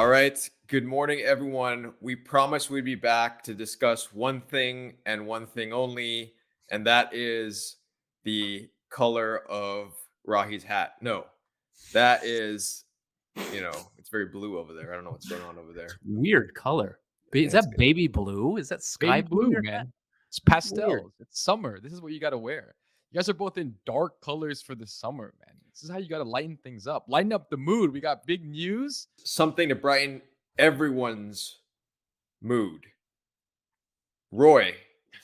All right. Good morning, everyone. We promised we'd be back to discuss one thing and one thing only, and that is the color of Rahi's hat. No, that is, it's very blue over there. I don't know what's going on over there. Weird color. Is It's that good. baby blue? Is that sky Baby blue in blue, your hat? man. It's Weird. pastels. It's summer. This is what you gotta wear. You guys are both in dark colors for the summer, man. This is how you gotta lighten things up. Lighten up the mood. We got big news. Something to brighten everyone's mood. Roy,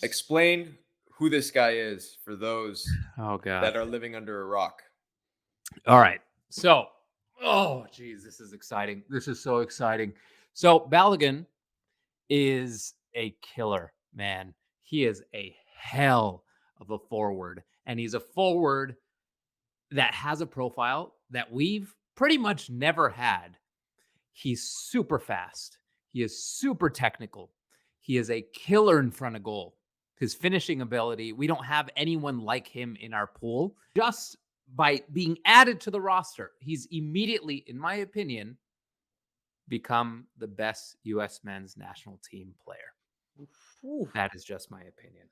explain who this guy is for those Oh, God. that are living under a rock. All right. So, geez, this is exciting. This is so exciting. So, Balogun is a killer, man. He is a hell of a forward. And he's a forward that has a profile that we've pretty much never had. He's super fast. He is super technical. He is a killer in front of goal. His finishing ability, we don't have anyone like him in our pool. Just by being added to the roster, he's immediately, in my opinion, become the best U.S. men's national team player. That is just my opinion.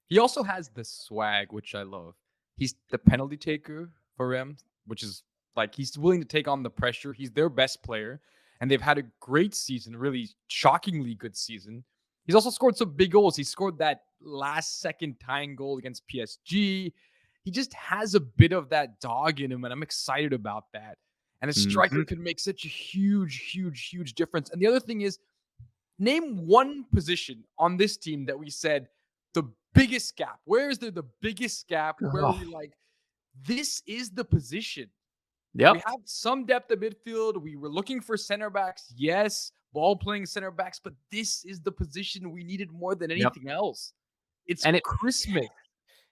He also has the swag, which I love. He's the penalty taker for them, which is like he's willing to take on the pressure. He's their best player, and they've had a great season, really shockingly good season. He's also scored some big goals. He scored that last second tying goal against PSG. He just has a bit of that dog in him, and I'm excited about that. And a striker could make such a huge difference. And the other thing is, name one position on this team that we said the biggest gap. Where is there the biggest gap? Where we like, this is the position. Yep. We have some depth of midfield. We were looking for center backs. Yes, ball playing center backs, but this is the position we needed more than anything else. It's Christmas.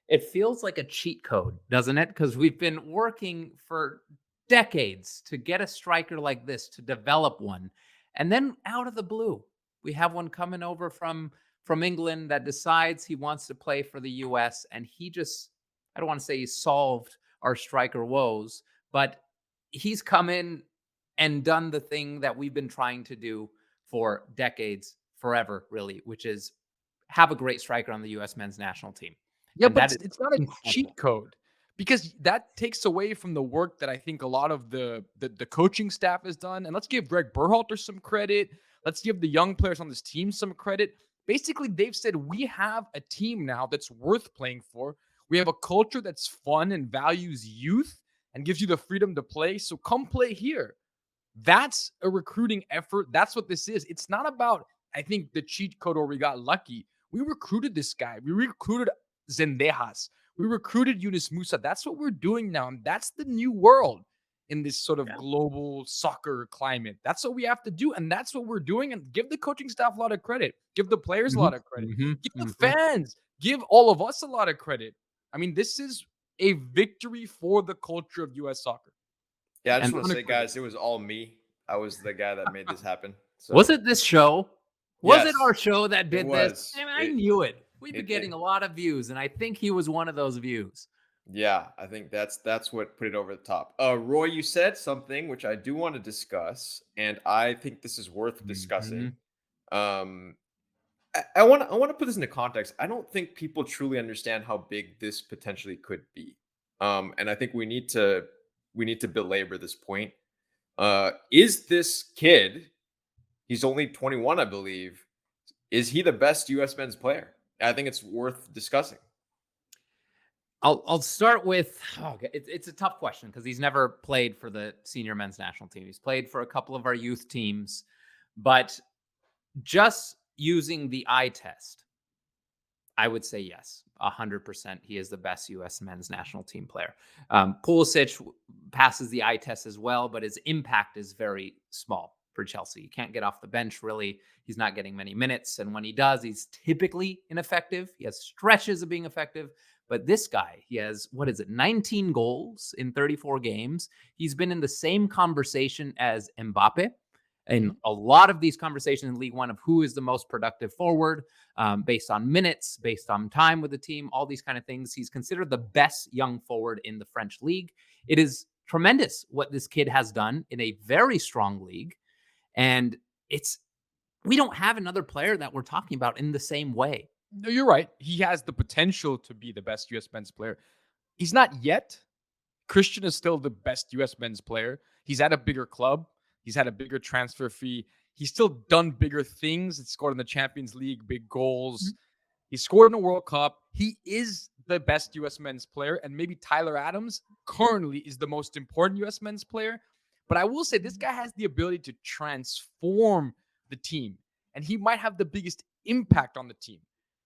It feels like a cheat code, doesn't it? Because we've been working for decades to get a striker like this, to develop one. And then out of the blue, we have one coming over from England that decides he wants to play for the US. And he just, I don't want to say he solved our striker woes, but he's come in and done the thing that we've been trying to do for decades, forever, really, which is have a great striker on the US men's national team. Yeah, And but it's not a cheat code, because that takes away from the work that I think a lot of the coaching staff has done. And let's give Greg Berhalter some credit. Let's give the young players on this team some credit. Basically, they've said we have a team now that's worth playing for. We have a culture that's fun and values youth and gives you the freedom to play. So come play here. That's a recruiting effort. That's what this is. It's not about, I think, the cheat code or we got lucky. We recruited this guy. We recruited Zendejas. We recruited Yunus Musa. That's what we're doing now. And that's the new world in this sort of global soccer climate. That's what we have to do. And that's what we're doing. And give the coaching staff a lot of credit. Give the players a lot of credit. Give the fans. Give all of us a lot of credit. I mean, this is a victory for the culture of U.S. soccer. Yeah, I just want to say, guys, it was all me. I was the guy that made this happen. So. Was it this show? Was it Yes, our show that did it this? was. I knew it. We've been getting a lot of views, and I think he was one of those views. Yeah, I think that's what put it over the top. Roy, you said something which I do want to discuss, and I think this is worth discussing. I want to put this into context. I don't think people truly understand how big this potentially could be, and I think we need to belabor this point. Is this kid? He's only 21, I believe. Is he the best U.S. men's player? I think it's worth discussing. I'll start with, it's a tough question because he's never played for the senior men's national team. He's played for a couple of our youth teams, but just using the eye test, I would say yes, 100%. He is the best U.S. men's national team player. Pulisic passes the eye test as well, but his impact is very small for Chelsea. He can't get off the bench, really. He's not getting many minutes. And when he does, he's typically ineffective. He has stretches of being effective. But this guy, he has, 19 goals in 34 games. He's been in the same conversation as Mbappe in a lot of these conversations in League One of who is the most productive forward based on minutes, based on time with the team, all these kind of things. He's considered the best young forward in the French league. It is tremendous what this kid has done in a very strong league. And we don't have another player that we're talking about in the same way. No, you're right. He has the potential to be the best U.S. men's player. He's not yet. Christian is still the best U.S. men's player. He's at a bigger club. He's had a bigger transfer fee. He's still done bigger things. He scored in the Champions League, big goals. He scored in a World Cup. He is the best U.S. men's player. And maybe Tyler Adams currently is the most important U.S. men's player. But I will say this guy has the ability to transform the team. And he might have the biggest impact on the team.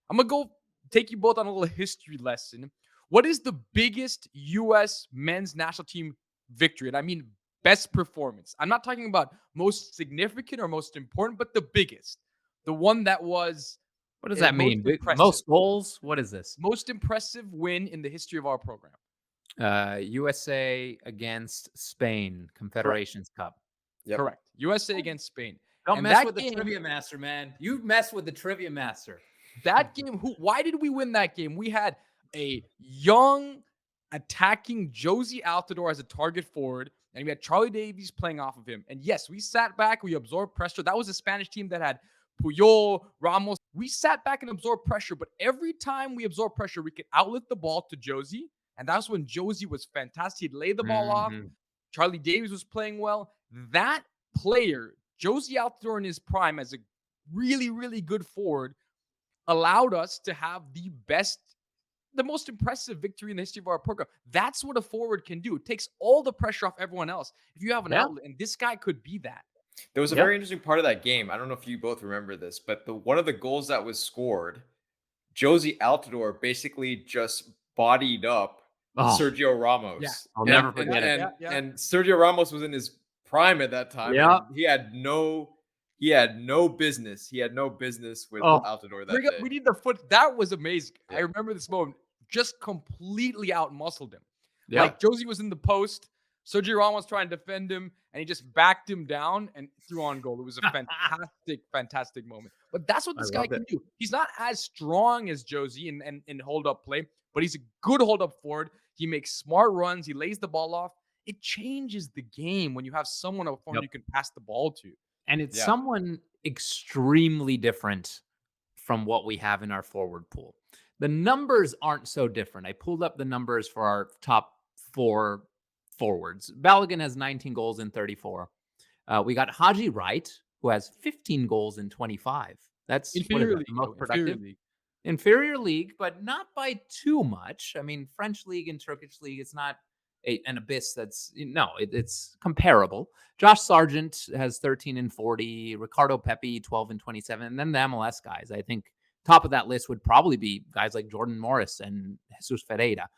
I'm going to go take you both on a little history lesson. What is the biggest U.S. men's national team victory? And I mean best performance. I'm not talking about most significant or most important, but the biggest. The one that was... What does that mean? Most goals? What is this? Most impressive win in the history of our program. USA against Spain, Confederations Cup. Yep. Correct. USA against Spain. Don't mess with the trivia master, man. You mess with the trivia master. That game, why did we win that game? We had a young, attacking Josie Altidore as a target forward, and we had Charlie Davies playing off of him. And yes, we sat back, we absorbed pressure. That was a Spanish team that had Puyol, Ramos. We sat back and absorbed pressure, but every time we absorbed pressure, we could outlet the ball to Josie, and that's when Josie was fantastic. He'd lay the ball off. Charlie Davies was playing well. That player, Josie Altidore in his prime as a really, really good forward, allowed us to have the most impressive victory in the history of our program. That's what a forward can do. It takes all the pressure off everyone else. If you have an outlet, and this guy could be that. There was a very interesting part of that game. I don't know if you both remember this, but one of the goals that was scored, Josie Altidore basically just bodied up Sergio Ramos. Yeah, I'll never forget it. And Sergio Ramos was in his prime at that time. Yeah, he had no business. He had no business with Altidore that day. We need the foot. That was amazing. Yeah. I remember this moment. Just completely out-muscled him. Yeah. Like Josie was in the post. Sergio Ramos trying to defend him, and he just backed him down and threw on goal. It was a fantastic, fantastic moment. But that's what this guy can do. He's not as strong as Josie in hold-up play, but he's a good hold-up forward. He makes smart runs. He lays the ball off. It changes the game when you have someone up front you can pass the ball to. And it's someone extremely different from what we have in our forward pool. The numbers aren't so different. I pulled up the numbers for our top 4 forwards. Balogun has 19 goals in 34. We got Haji Wright, who has 15 goals in 25. That's inferior league, most productive. Inferior league, but not by too much. I mean, French league and Turkish league, it's not an abyss that's it's comparable. Josh Sargent has 13 and 40, Ricardo Pepe 12 and 27, and then the MLS guys. I think top of that list would probably be guys like Jordan Morris and Jesus Ferreira.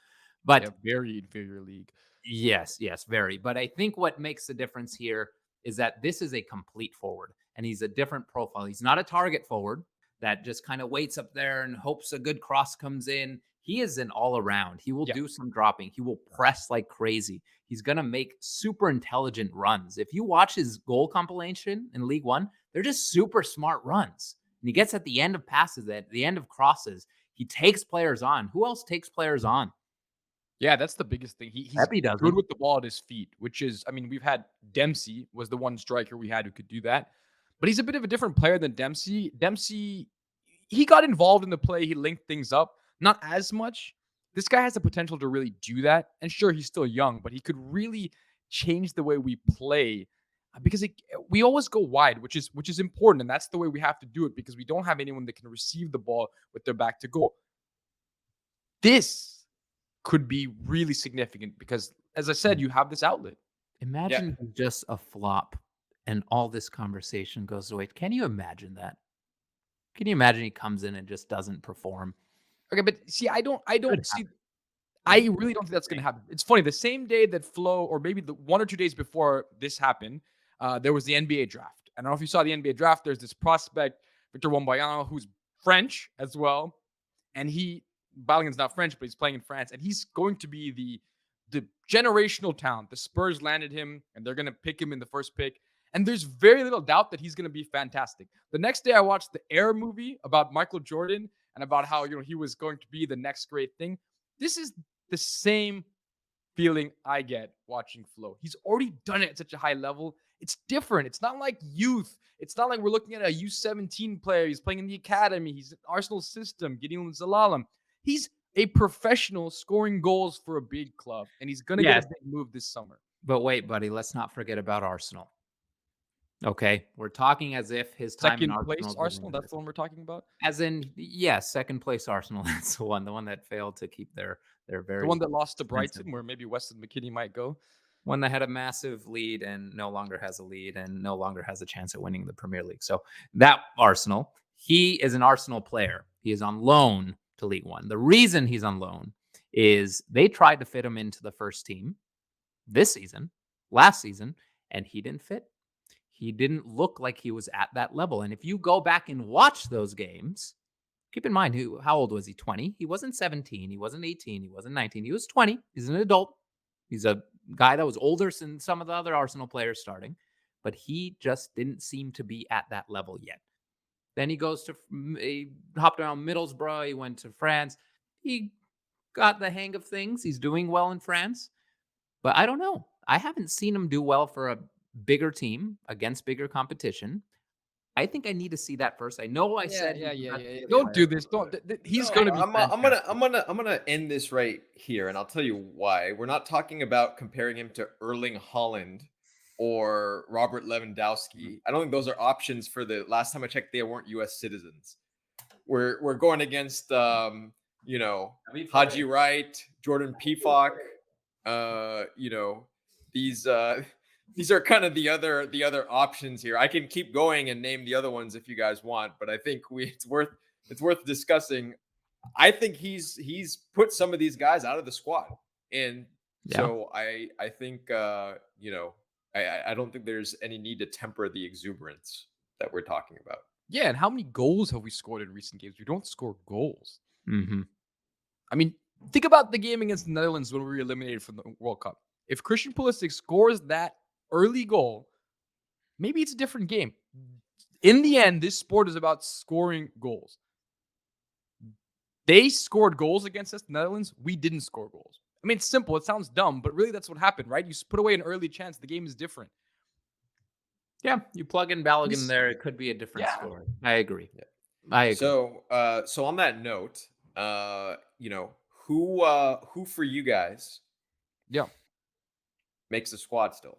But very inferior league. Yes, very. But I think what makes the difference here is that this is a complete forward, and he's a different profile. He's not a target forward that just kind of waits up there and hopes a good cross comes in. He is an all-around. He will do some dropping. He will press like crazy. He's going to make super intelligent runs. If you watch his goal compilation in League One, they're just super smart runs. And he gets at the end of passes, at the end of crosses. He takes players on. Who else takes players on? Yeah, that's the biggest thing. He's good with the ball at his feet, which is, I mean, we've had Dempsey was the one striker we had who could do that. But he's a bit of a different player than Dempsey. Dempsey, he got involved in the play. He linked things up. Not as much. This guy has the potential to really do that. And sure, he's still young, but he could really change the way we play because we always go wide, which is important. And that's the way we have to do it because we don't have anyone that can receive the ball with their back to goal. This could be really significant because, as I said, you have this outlet. Imagine just a flop and all this conversation goes away. Can you imagine that? Can you imagine he comes in and just doesn't perform? Okay, but see, I really don't think that's going to happen. It's funny. The same day that Flo, or maybe the 1 or 2 days before this happened, there was the NBA draft. I don't know if you saw the NBA draft. There's this prospect, Victor Wembanyama, who's French as well. And Balogun's not French, but he's playing in France. And he's going to be the generational talent. The Spurs landed him, and they're going to pick him in the first pick. And there's very little doubt that he's going to be fantastic. The next day, I watched the Air movie about Michael Jordan and about how he was going to be the next great thing. This is the same feeling I get watching Flo. He's already done it at such a high level. It's different. It's not like youth. It's not like we're looking at a U17 player. He's playing in the academy. He's in Arsenal system, Gideon Zalalem. He's a professional scoring goals for a big club, and he's going to get Yes. a big move this summer. But wait, buddy, let's not forget about Arsenal. Okay, we're talking as if his time in Second place Arsenal. Arsenal, that's the one we're talking about? As in, yes, second place Arsenal. That's the one that failed to keep their The very one that lost to expensive- Brighton, where maybe Weston McKennie might go. one that had a massive lead and no longer has a lead and no longer has a chance at winning the Premier League. So that Arsenal, he is an Arsenal player. He is on loan to League One. The reason he's on loan is they tried to fit him into the first team this season, last season, and he didn't fit. He didn't look like he was at that level. And if you go back and watch those games, keep in mind, how old was he? 20? He wasn't 17. He wasn't 18. He wasn't 19. He was 20. He's an adult. He's a guy that was older than some of the other Arsenal players starting, but he just didn't seem to be at that level yet. Then he hopped around Middlesbrough. He went to France. He got the hang of things. He's doing well in France, but I don't know. I haven't seen him do well for a bigger team against bigger competition. I think I need to see that first. I know I said, Don't do this. Don't. He's going to be. I'm gonna end this right here, and I'll tell you why. We're not talking about comparing him to Erling Haaland or Robert Lewandowski. I don't think those are options for the last time I checked. They weren't U.S. citizens. We're going against Haji Wright, Jordan Pefok. These are kind of the other options here. I can keep going and name the other ones if you guys want, but I think it's worth discussing. I think he's put some of these guys out of the squad, and so I think I don't think there's any need to temper the exuberance that we're talking about. Yeah, and how many goals have we scored in recent games? We don't score goals. Mm-hmm. I mean, think about the game against the Netherlands when we were eliminated from the World Cup. If Christian Pulisic scores that early goal, maybe it's a different game. In the end, this sport is about scoring goals. They scored goals against us, the Netherlands. We didn't score goals. I mean, it's simple. It sounds dumb, but really that's what happened, right? You put away an early chance. The game is different. Yeah, you plug in Balogun there, it could be a different story. I agree. Yeah. I agree. So on that note, who for you guys makes the squad still?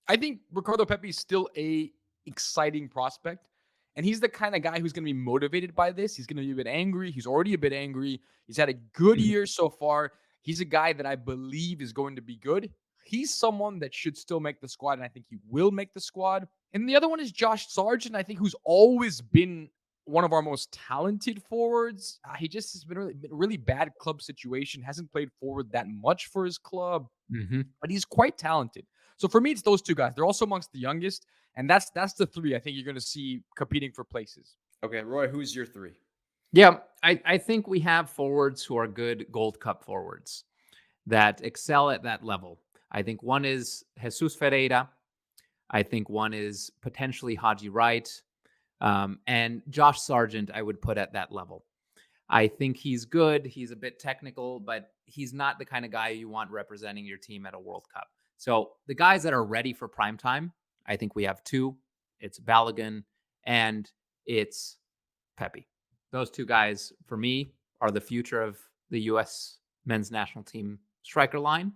I think Ricardo Pepi is still a exciting prospect, and he's the kind of guy who's going to be motivated by this. He's going to be a bit angry. He's already a bit angry. He's had a good year so far. He's a guy that I believe is going to be good. He's someone that should still make the squad, and I think he will make the squad. And the other one is Josh Sargent, I think, who's always been one of our most talented forwards. He just has been really bad club situation, hasn't played forward that much for his club, but he's quite talented. So for me, it's those two guys. They're also amongst the youngest, and that's the three I think you're going to see competing for places. Okay, Roy, who's your three? Yeah, I think we have forwards who are good Gold Cup forwards that excel at that level. I think one is Jesus Ferreira. I think one is potentially Haji Wright. And Josh Sargent, I would put at that level. I think he's good. He's a bit technical, but he's not the kind of guy you want representing your team at a World Cup. So the guys that are ready for prime time, I think we have two. It's Balogun and it's Pepi. Those two guys, for me, are the future of the U.S. men's national team striker line.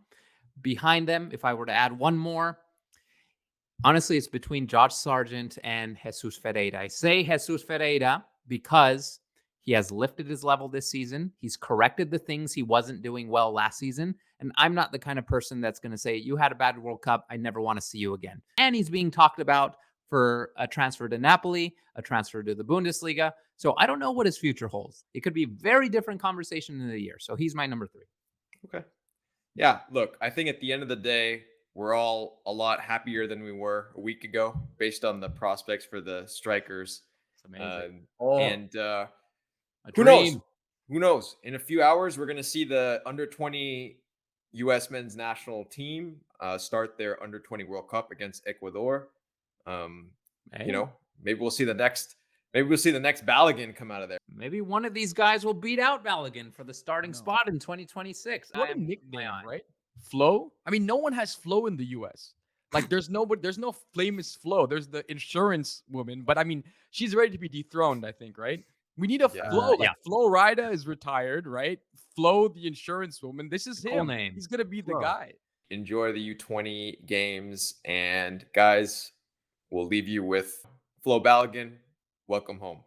Behind them, if I were to add one more, honestly, it's between Josh Sargent and Jesus Ferreira. I say Jesus Ferreira because he has lifted his level this season. He's corrected the things he wasn't doing well last season. And I'm not the kind of person that's going to say, you had a bad World Cup, I never want to see you again. And he's being talked about for a transfer to Napoli, a transfer to the Bundesliga. So I don't know what his future holds. It could be a very different conversation in the year. So he's my number 3. Okay. Yeah, look, I think at the end of the day, we're all a lot happier than we were a week ago based on the prospects for the strikers. It's amazing. Who knows? Who knows? In a few hours, we're going to see the under-20 U.S. men's national team start their under-20 World Cup against Ecuador. Maybe we'll see the next Balogun come out of there. Maybe one of these guys will beat out Balogun for the starting spot in 2026. What a nickname, right? Flo. I mean, no one has Flo in the US. Like, there's no famous Flo. There's the insurance woman, but I mean, she's ready to be dethroned, I think, right? We need a Flo. Yeah. Like, Flo Rida is retired, right? Flo, the insurance woman. This is Cool him. name. He's gonna be the Flo. guy. Enjoy the U20 games. And guys, we'll leave you with Flo Balogun. Welcome home.